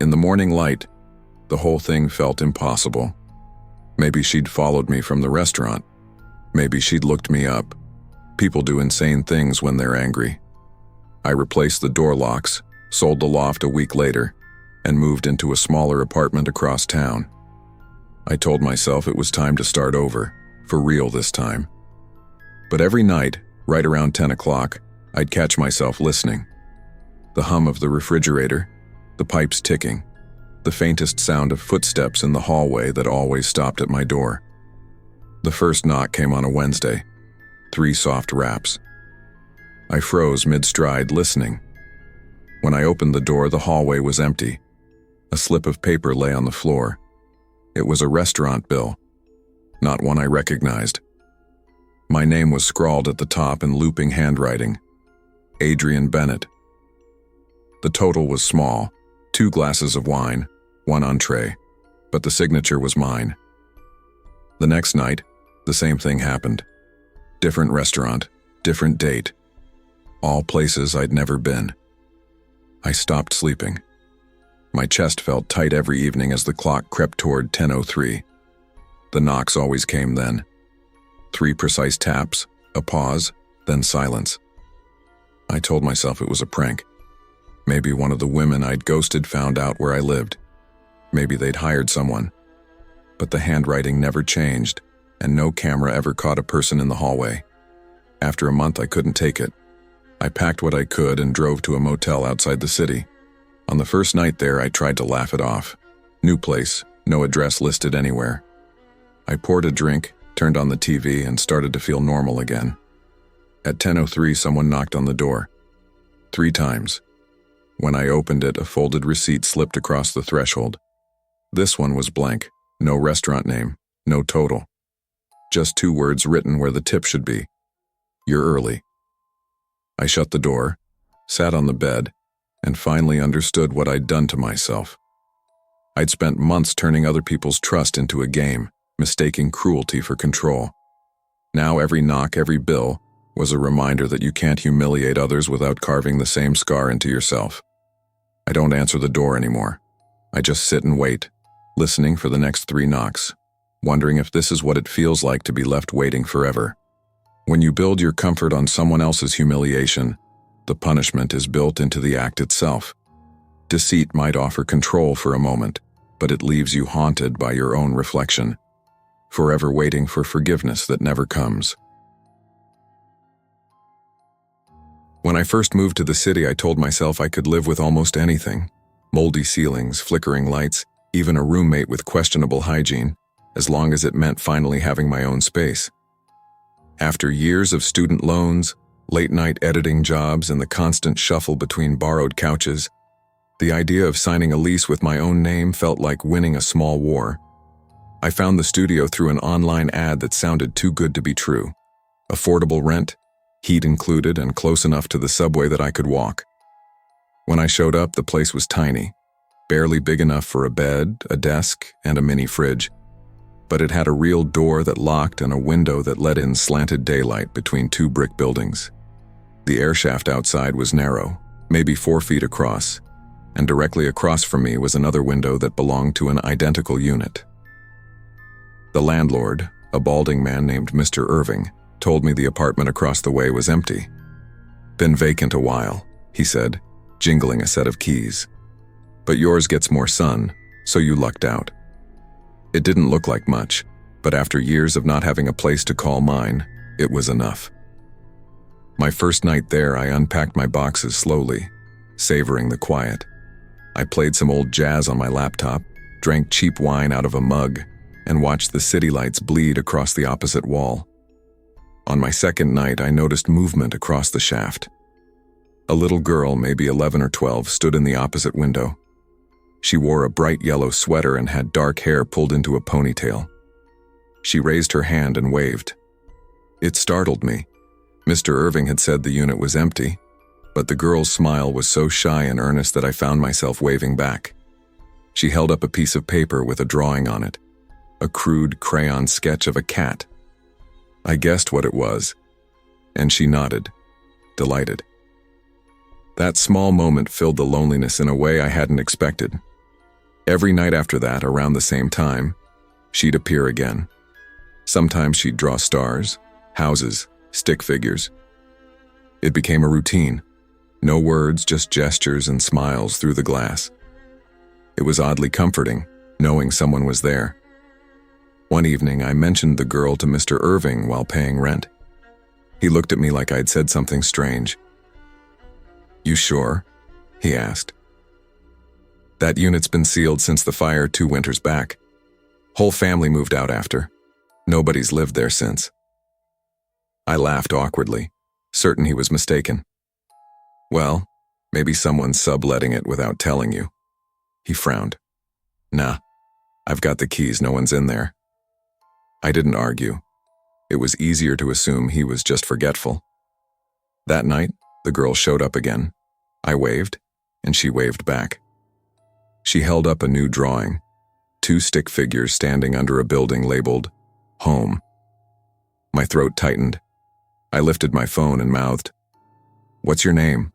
S1: In the morning light, the whole thing felt impossible. Maybe she'd followed me from the restaurant. Maybe she'd looked me up. People do insane things when they're angry. I replaced the door locks, sold the loft a week later, and moved into a smaller apartment across town. I told myself it was time to start over, for real this time. But every night, right around 10 o'clock, I'd catch myself listening. The hum of the refrigerator, the pipes ticking, the faintest sound of footsteps in the hallway that always stopped at my door. The first knock came on a Wednesday, 3 soft raps. I froze mid-stride listening. When I opened the door, the hallway was empty. A slip of paper lay on the floor. It was a restaurant bill, not one I recognized. My name was scrawled at the top in looping handwriting. Adrian Bennett. The total was small, 2 glasses of wine, 1 entree, but the signature was mine. The next night, the same thing happened. Different restaurant, different date. All places I'd never been. I stopped sleeping. My chest felt tight every evening as the clock crept toward 10:03. The knocks always came then. 3 precise taps, a pause, then silence. I told myself it was a prank. Maybe one of the women I'd ghosted found out where I lived. Maybe they'd hired someone. But the handwriting never changed, and no camera ever caught a person in the hallway. After a month, I couldn't take it. I packed what I could and drove to a motel outside the city. On the first night there, I tried to laugh it off. New place, no address listed anywhere. I poured a drink, turned on the TV, and started to feel normal again. At 10:03, someone knocked on the door. 3 times. When I opened it, a folded receipt slipped across the threshold. This one was blank. No restaurant name, no total. Just 2 words written where the tip should be. "You're early." I shut the door, sat on the bed, and finally understood what I'd done to myself. I'd spent months turning other people's trust into a game, mistaking cruelty for control. Now every knock, every bill, was a reminder that you can't humiliate others without carving the same scar into yourself. I don't answer the door anymore. I just sit and wait, listening for the next 3 knocks, wondering if this is what it feels like to be left waiting forever. When you build your comfort on someone else's humiliation, the punishment is built into the act itself. Deceit might offer control for a moment, but it leaves you haunted by your own reflection, forever waiting for forgiveness that never comes. When I first moved to the city, I told myself I could live with almost anything. Moldy ceilings, flickering lights, even a roommate with questionable hygiene, as long as it meant finally having my own space. After years of student loans, late-night editing jobs, and the constant shuffle between borrowed couches, the idea of signing a lease with my own name felt like winning a small war. I found the studio through an online ad that sounded too good to be true. Affordable rent, heat included, and close enough to the subway that I could walk. When I showed up, the place was tiny, barely big enough for a bed, a desk, and a mini fridge. But it had a real door that locked and a window that let in slanted daylight between 2 brick buildings. The air shaft outside was narrow, maybe 4 feet across, and directly across from me was another window that belonged to an identical unit. The landlord, a balding man named Mr. Irving, told me the apartment across the way was empty. Been vacant a while, he said, jingling a set of keys. "But yours gets more sun, so you lucked out." It didn't look like much, but after years of not having a place to call mine, it was enough. My first night there, I unpacked my boxes slowly, savoring the quiet. I played some old jazz on my laptop, drank cheap wine out of a mug, and watched the city lights bleed across the opposite wall. On my second night, I noticed movement across the shaft. A little girl, maybe 11 or 12, stood in the opposite window. She wore a bright yellow sweater and had dark hair pulled into a ponytail. She raised her hand and waved. It startled me. Mr. Irving had said the unit was empty, but the girl's smile was so shy and earnest that I found myself waving back. She held up a piece of paper with a drawing on it, a crude crayon sketch of a cat. I guessed what it was, and she nodded, delighted. That small moment filled the loneliness in a way I hadn't expected. Every night after that, around the same time, she'd appear again. Sometimes she'd draw stars, houses, stick figures. It became a routine. No words, just gestures and smiles through the glass. It was oddly comforting, knowing someone was there. One evening, I mentioned the girl to Mr. Irving while paying rent. He looked at me like I'd said something strange. "You sure?" he asked. "That unit's been sealed since the fire 2 winters back. Whole family moved out after. Nobody's lived there since." I laughed awkwardly, certain he was mistaken. "Well, maybe someone's subletting it without telling you." He frowned. "Nah, I've got the keys, no one's in there." I didn't argue. It was easier to assume he was just forgetful. That night, the girl showed up again. I waved, and she waved back. She held up a new drawing, 2 stick figures standing under a building labeled Home. My throat tightened. I lifted my phone and mouthed, "What's your name?"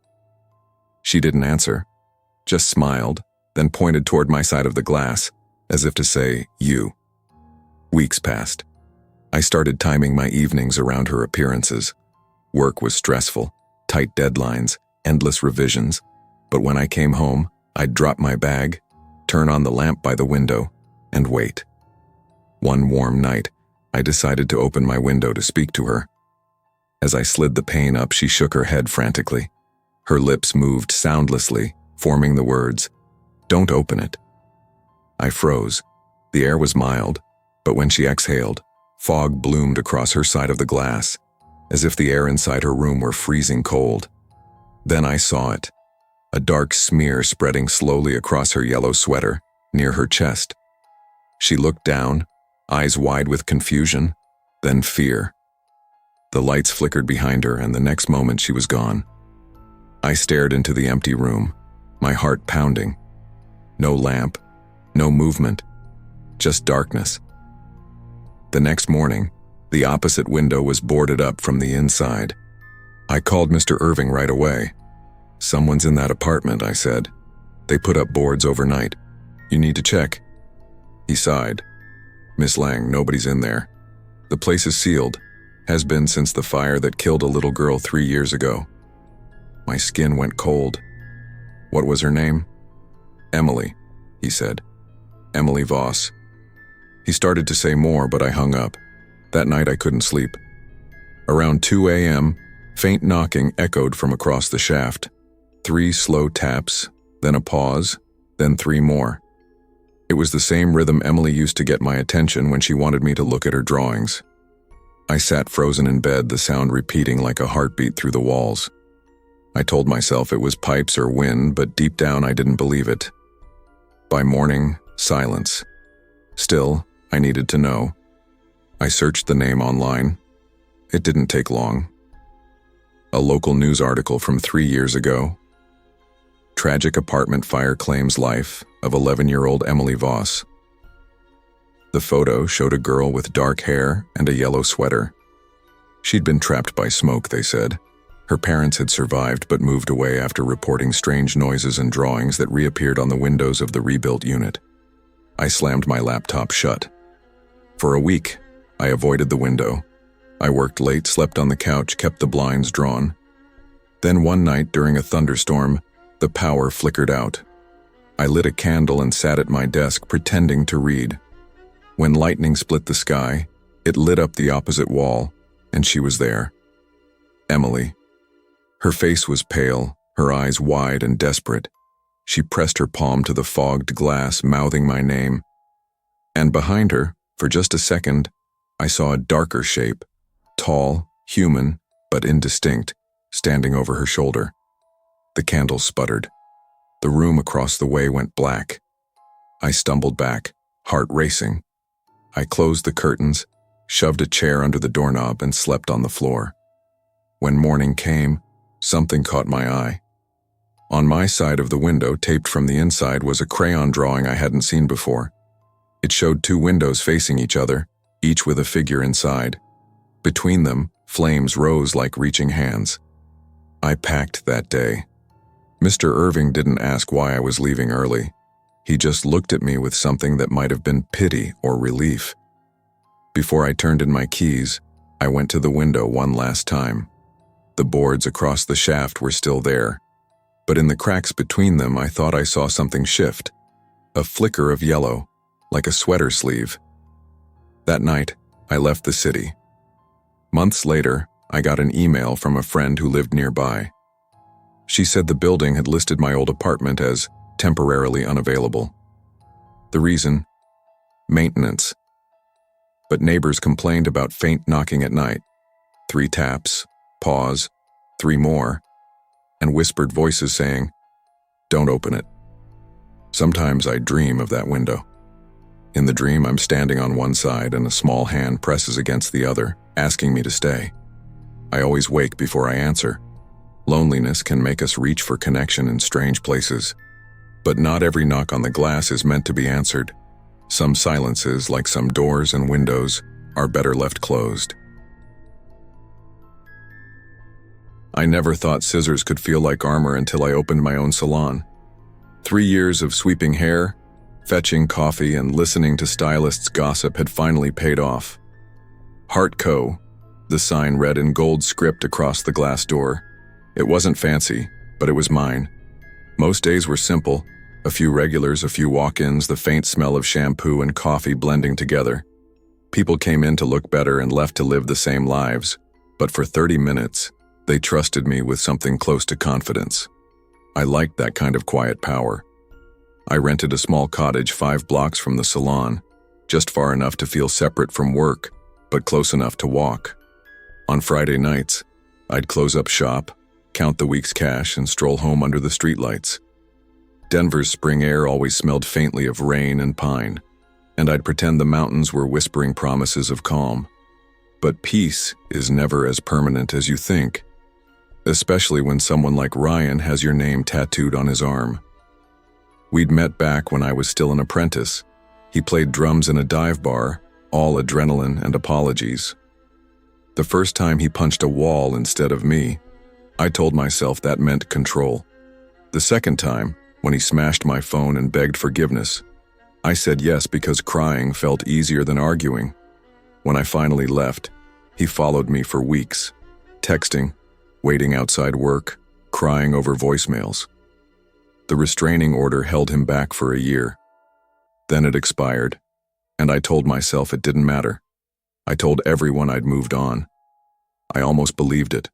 S1: She didn't answer, just smiled, then pointed toward my side of the glass, as if to say, "You." Weeks passed. I started timing my evenings around her appearances. Work was stressful, tight deadlines, endless revisions, but when I came home, I'd drop my bag, turn on the lamp by the window, and wait. One warm night, I decided to open my window to speak to her. As I slid the pane up, she shook her head frantically. Her lips moved soundlessly, forming the words, "Don't open it." I froze. The air was mild, but when she exhaled, fog bloomed across her side of the glass, as if the air inside her room were freezing cold. Then I saw it, a dark smear spreading slowly across her yellow sweater, near her chest. She looked down, eyes wide with confusion, then fear. The lights flickered behind her, and the next moment she was gone. I stared into the empty room, my heart pounding. No lamp, no movement, just darkness. The next morning, the opposite window was boarded up from the inside. I called Mr. Irving right away. "Someone's in that apartment," I said. "They put up boards overnight. You need to check." He sighed. "Miss Lang, nobody's in there. The place is sealed, has been since the fire that killed a little girl 3 years ago." My skin went cold. "What was her name?" "Emily," he said. "Emily Voss." He started to say more, but I hung up. That night I couldn't sleep. Around 2 a.m., faint knocking echoed from across the shaft. 3 slow taps, then a pause, then 3 more. It was the same rhythm Emily used to get my attention when she wanted me to look at her drawings. I sat frozen in bed, the sound repeating like a heartbeat through the walls. I told myself it was pipes or wind, but deep down I didn't believe it. By morning, silence. Still, I needed to know. I searched the name online. It didn't take long. A local news article from 3 years ago. Tragic apartment fire claims life of 11-year-old Emily Voss. The photo showed a girl with dark hair and a yellow sweater. She'd been trapped by smoke, they said. Her parents had survived but moved away after reporting strange noises and drawings that reappeared on the windows of the rebuilt unit. I slammed my laptop shut. For a week, I avoided the window. I worked late, slept on the couch, kept the blinds drawn. Then one night during a thunderstorm, the power flickered out. I lit a candle and sat at my desk pretending to read. When lightning split the sky, it lit up the opposite wall, and she was there. Emily. Her face was pale, her eyes wide and desperate. She pressed her palm to the fogged glass, mouthing my name. And behind her, for just a second, I saw a darker shape, tall, human, but indistinct, standing over her shoulder. The candle sputtered. The room across the way went black. I stumbled back, heart racing. I closed the curtains, shoved a chair under the doorknob, and slept on the floor. When morning came, something caught my eye. On my side of the window, taped from the inside, was a crayon drawing I hadn't seen before. It showed two windows facing each other, each with a figure inside. Between them, flames rose like reaching hands. I packed that day. Mr. Irving didn't ask why I was leaving early. He just looked at me with something that might have been pity or relief. Before I turned in my keys, I went to the window one last time. The boards across the shaft were still there, but in the cracks between them I thought I saw something shift. A flicker of yellow, like a sweater sleeve. That night, I left the city. Months later, I got an email from a friend who lived nearby. She said the building had listed my old apartment as temporarily unavailable. The reason? Maintenance. But neighbors complained about faint knocking at night. 3 taps, pause, 3 more, and whispered voices saying, "Don't open it." Sometimes I dream of that window. In the dream, I'm standing on one side and a small hand presses against the other, asking me to stay. I always wake before I answer. Loneliness can make us reach for connection in strange places. But not every knock on the glass is meant to be answered. Some silences, like some doors and windows, are better left closed. I never thought scissors could feel like armor until I opened my own salon. 3 years of sweeping hair, fetching coffee, and listening to stylists' gossip had finally paid off. Hart Co., the sign read in gold script across the glass door. It wasn't fancy, but it was mine. Most days were simple, a few regulars, a few walk-ins, the faint smell of shampoo and coffee blending together. People came in to look better and left to live the same lives, but for 30 minutes, they trusted me with something close to confidence. I liked that kind of quiet power. I rented a small cottage 5 blocks from the salon, just far enough to feel separate from work, but close enough to walk. On Friday nights, I'd close up shop, count the week's cash, and stroll home under the streetlights. Denver's spring air always smelled faintly of rain and pine, and I'd pretend the mountains were whispering promises of calm. But peace is never as permanent as you think, especially when someone like Ryan has your name tattooed on his arm. We'd met back when I was still an apprentice. He played drums in a dive bar, all adrenaline and apologies. The first time he punched a wall instead of me, I told myself that meant control. The second time, when he smashed my phone and begged forgiveness, I said yes because crying felt easier than arguing. When I finally left, he followed me for weeks, texting, waiting outside work, crying over voicemails. The restraining order held him back for a year. Then it expired, and I told myself it didn't matter. I told everyone I'd moved on. I almost believed it.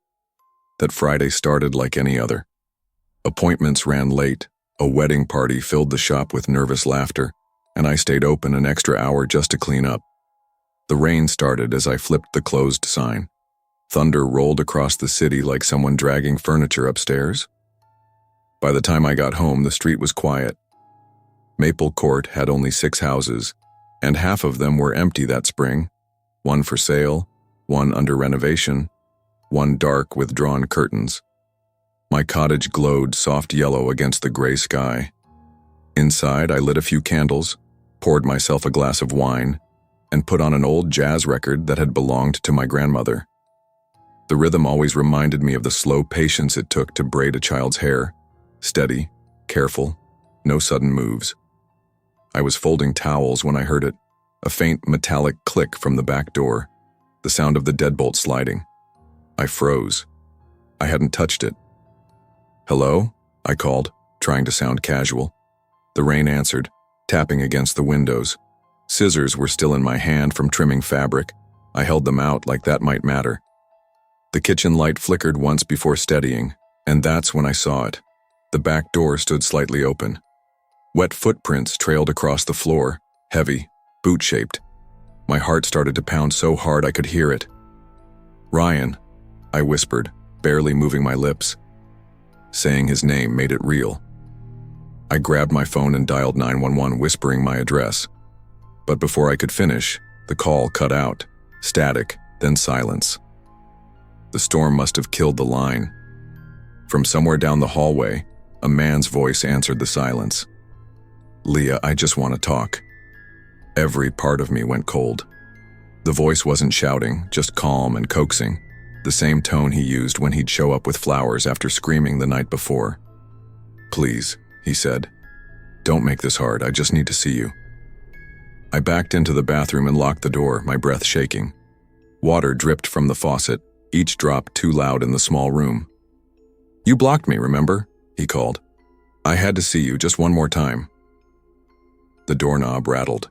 S1: That Friday started like any other. Appointments ran late, a wedding party filled the shop with nervous laughter, and I stayed open an extra hour just to clean up. The rain started as I flipped the closed sign. Thunder rolled across the city like someone dragging furniture upstairs. By the time I got home, the street was quiet. Maple Court had only 6 houses, and half of them were empty that spring. 1 for sale, 1 under renovation, 1 dark with drawn curtains. My cottage glowed soft yellow against the gray sky. Inside, I lit a few candles, poured myself a glass of wine, and put on an old jazz record that had belonged to my grandmother. The rhythm always reminded me of the slow patience it took to braid a child's hair. Steady, careful, no sudden moves. I was folding towels when I heard it, a faint metallic click from the back door, the sound of the deadbolt sliding. I froze. I hadn't touched it, "Hello?" I called, trying to sound casual. The rain answered, tapping against the windows. Scissors were still in my hand from trimming fabric. I held them out like that might matter. The kitchen light flickered once before steadying, and that's when I saw it. The back door stood slightly open. Wet footprints trailed across the floor, heavy, boot-shaped. My heart started to pound so hard I could hear it. "Ryan," I whispered, barely moving my lips. Saying his name made it real. I grabbed my phone and dialed 911, whispering my address. But before I could finish, the call cut out, static, then silence. The storm must have killed the line. From somewhere down the hallway, a man's voice answered the silence. "Leah, I just want to talk." Every part of me went cold. The voice wasn't shouting, just calm and coaxing, the same tone he used when he'd show up with flowers after screaming the night before. "Please," he said. "Don't make this hard, I just need to see you." I backed into the bathroom and locked the door, my breath shaking. Water dripped from the faucet, each drop too loud in the small room. "You blocked me, remember?" he called. "I had to see you just one more time." The doorknob rattled.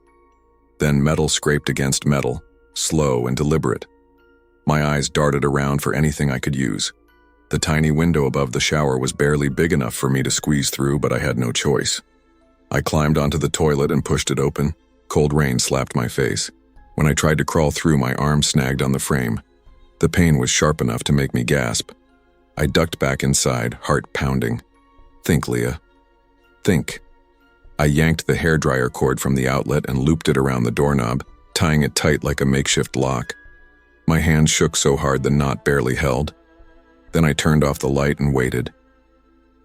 S1: Then metal scraped against metal, slow and deliberate. My eyes darted around for anything I could use. The tiny window above the shower was barely big enough for me to squeeze through, but I had no choice. I climbed onto the toilet and pushed it open. Cold rain slapped my face. When I tried to crawl through, my arm snagged on the frame. The pain was sharp enough to make me gasp. I ducked back inside, heart pounding. "Think, Leah. Think." I yanked the hairdryer cord from the outlet and looped it around the doorknob, tying it tight like a makeshift lock. My hand shook so hard the knot barely held. Then I turned off the light and waited.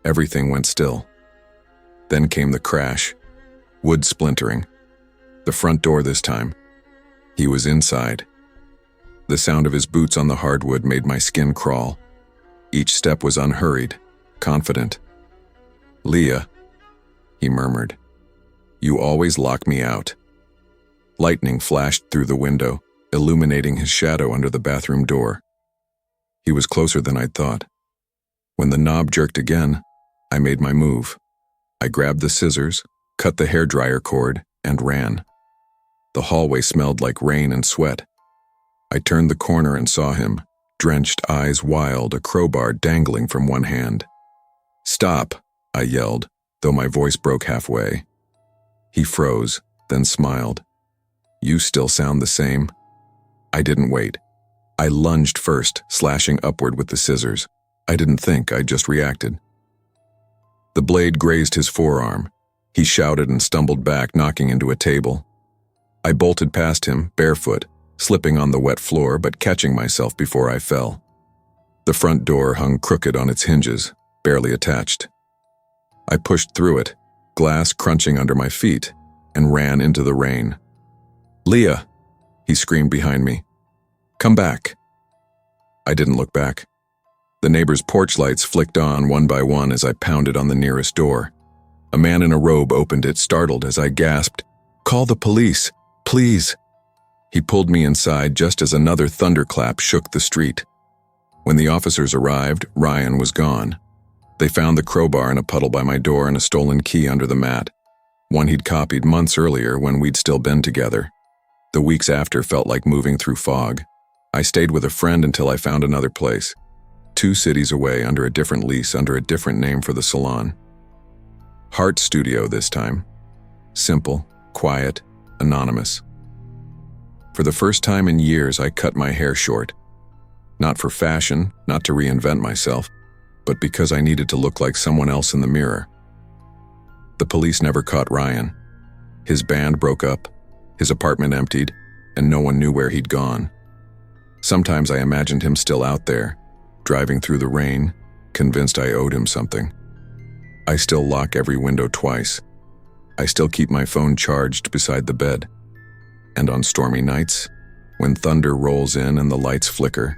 S1: Everything went still. Then came the crash. Wood splintering. The front door this time. He was inside. The sound of his boots on the hardwood made my skin crawl. Each step was unhurried, confident. "Leah," he murmured, "you always lock me out." Lightning flashed through the window, illuminating his shadow under the bathroom door. He was closer than I'd thought. When the knob jerked again, I made my move. I grabbed the scissors, cut the hairdryer cord, and ran. The hallway smelled like rain and sweat. I turned the corner and saw him, drenched, eyes wild, a crowbar dangling from one hand. "Stop," I yelled, though my voice broke halfway. He froze, then smiled. "You still sound the same." I didn't wait. I lunged first, slashing upward with the scissors. I didn't think, I just reacted. The blade grazed his forearm. He shouted and stumbled back, knocking into a table. I bolted past him, barefoot, slipping on the wet floor but catching myself before I fell. The front door hung crooked on its hinges, barely attached. I pushed through it, glass crunching under my feet, and ran into the rain. "Leah!" he screamed behind me. "Come back." I didn't look back. The neighbor's porch lights flicked on one by one as I pounded on the nearest door. A man in a robe opened it, startled as I gasped, "Call the police, please." He pulled me inside just as another thunderclap shook the street. When the officers arrived, Ryan was gone. They found the crowbar in a puddle by my door and a stolen key under the mat, one he'd copied months earlier when we'd still been together. The weeks after felt like moving through fog. I stayed with a friend until I found another place. 2 cities away, under a different lease, under a different name for the salon. Heart Studio this time. Simple, quiet, anonymous. For the first time in years, I cut my hair short. Not for fashion, not to reinvent myself, but because I needed to look like someone else in the mirror. The police never caught Ryan. His band broke up, his apartment emptied, and no one knew where he'd gone. Sometimes I imagined him still out there, driving through the rain, convinced I owed him something. I still lock every window twice. I still keep my phone charged beside the bed. And on stormy nights, when thunder rolls in and the lights flicker,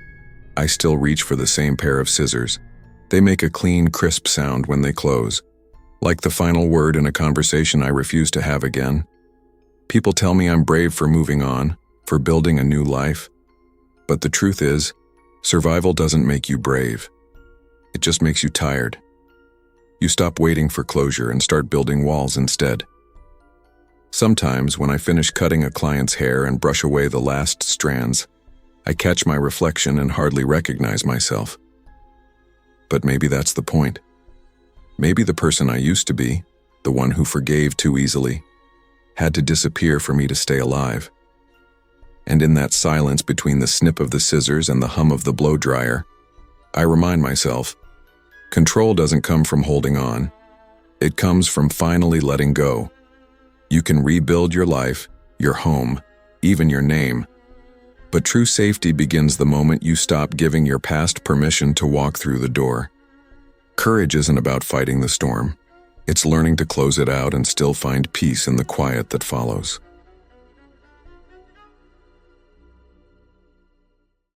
S1: I still reach for the same pair of scissors. They make a clean, crisp sound when they close, like the final word in a conversation I refuse to have again. People tell me I'm brave for moving on, for building a new life. But the truth is, survival doesn't make you brave. It just makes you tired. You stop waiting for closure and start building walls instead. Sometimes, when I finish cutting a client's hair and brush away the last strands, I catch my reflection and hardly recognize myself. But maybe that's the point. Maybe the person I used to be, the one who forgave too easily, had to disappear for me to stay alive. And in that silence between the snip of the scissors and the hum of the blow dryer, I remind myself, control doesn't come from holding on. It comes from finally letting go. You can rebuild your life, your home, even your name. But true safety begins the moment you stop giving your past permission to walk through the door. Courage isn't about fighting the storm. It's learning to close it out and still find peace in the quiet that follows.